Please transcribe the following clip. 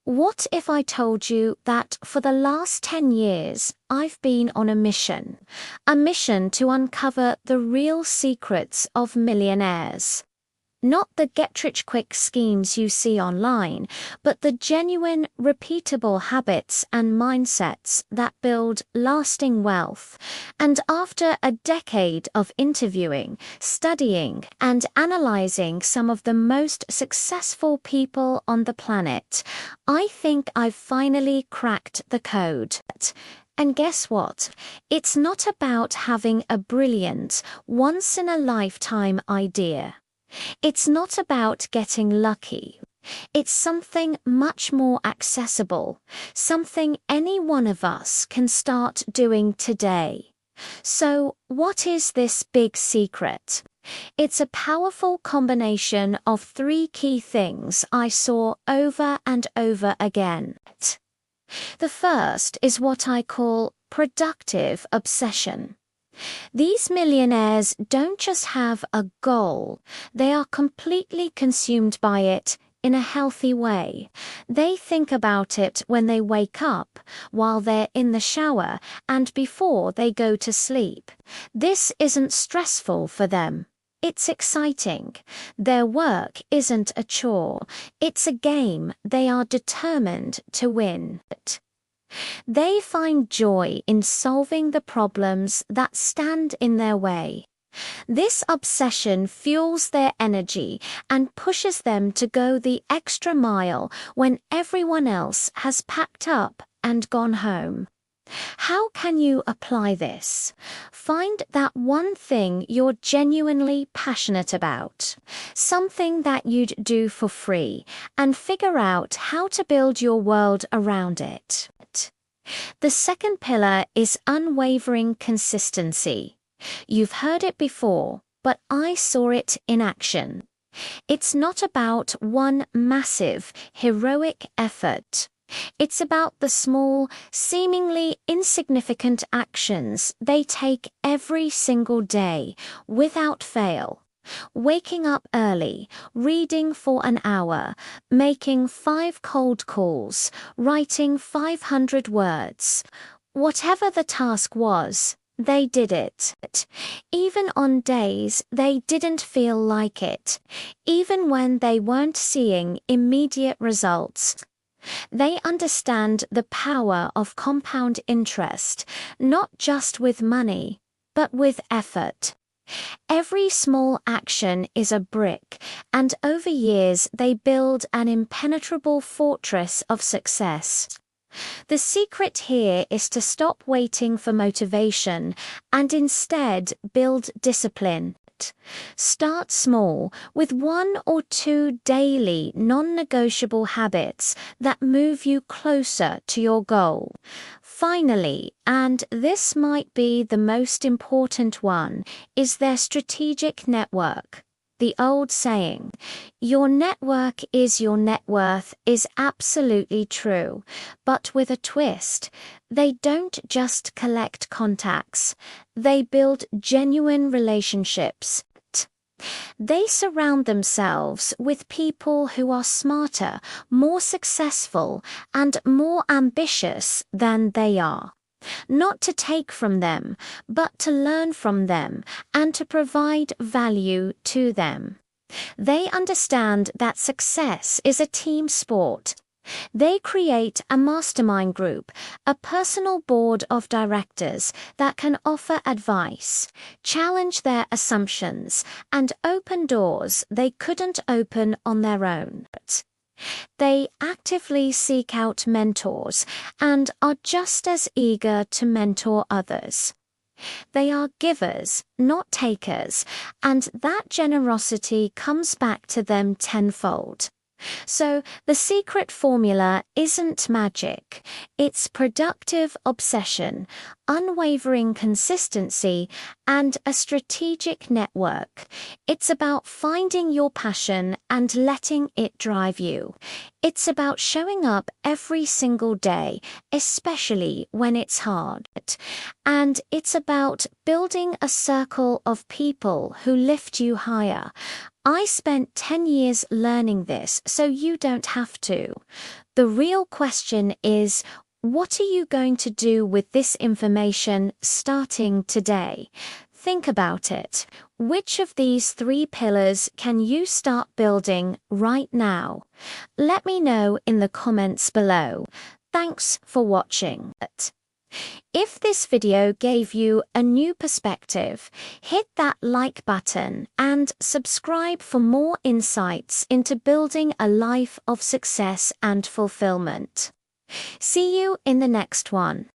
What if I told you that for the last 10 years, I've been on a mission to uncover the real secrets of millionaires? Not the get-rich-quick schemes you see online, but the genuine, repeatable habits and mindsets that build lasting wealth. And after a decade of interviewing, studying, and analyzing some of the most successful people on the planet, I think I've finally cracked the code. And guess what? It's not about having a brilliant, once-in-a-lifetime idea. It's not about getting lucky. It's something much more accessible, something any one of us can start doing today. So, what is this big secret? It's a powerful combination of three key things I saw over and over again. The first is what I call productive obsession. These millionaires don't just have a goal, they are completely consumed by it in a healthy way. They think about it when they wake up, while they're in the shower, and before they go to sleep. This isn't stressful for them. It's exciting. Their work isn't a chore. It's a game they are determined to win. They find joy in solving the problems that stand in their way. This obsession fuels their energy and pushes them to go the extra mile when everyone else has packed up and gone home. How can you apply this? Find that one thing you're genuinely passionate about, something that you'd do for free, and figure out how to build your world around it. The second pillar is unwavering consistency. You've heard it before, but I saw it in action. It's not about one massive, heroic effort. It's about the small, seemingly insignificant actions they take every single day, without fail. Waking up early, reading for an hour, making 5 cold calls, writing 500 words. Whatever the task was, they did it. Even on days they didn't feel like it, even when they weren't seeing immediate results. They understand the power of compound interest, not just with money, but with effort. Every small action is a brick, and over years they build an impenetrable fortress of success. The secret here is to stop waiting for motivation and instead build discipline. Start small with 1 or 2 daily non-negotiable habits that move you closer to your goal. Finally, and this might be the most important one, is their strategic network. The old saying, "Your network is your net worth," is absolutely true, but with a twist. They don't just collect contacts, they build genuine relationships. They surround themselves with people who are smarter, more successful, and more ambitious than they are. Not to take from them, but to learn from them and to provide value to them. They understand that success is a team sport. They create a mastermind group, a personal board of directors that can offer advice, challenge their assumptions, and open doors they couldn't open on their own. They actively seek out mentors and are just as eager to mentor others. They are givers, not takers, and that generosity comes back to them tenfold. So the secret formula isn't magic. It's productive obsession, unwavering consistency, and a strategic network. It's about finding your passion and letting it drive you. It's about showing up every single day, especially when it's hard. And it's about building a circle of people who lift you higher. I spent 10 years learning this, so you don't have to. The real question is, what are you going to do with this information starting today? Think about it. Which of these 3 pillars can you start building right now? Let me know in the comments below. Thanks for watching. If this video gave you a new perspective, hit that like button and subscribe for more insights into building a life of success and fulfillment. See you in the next one.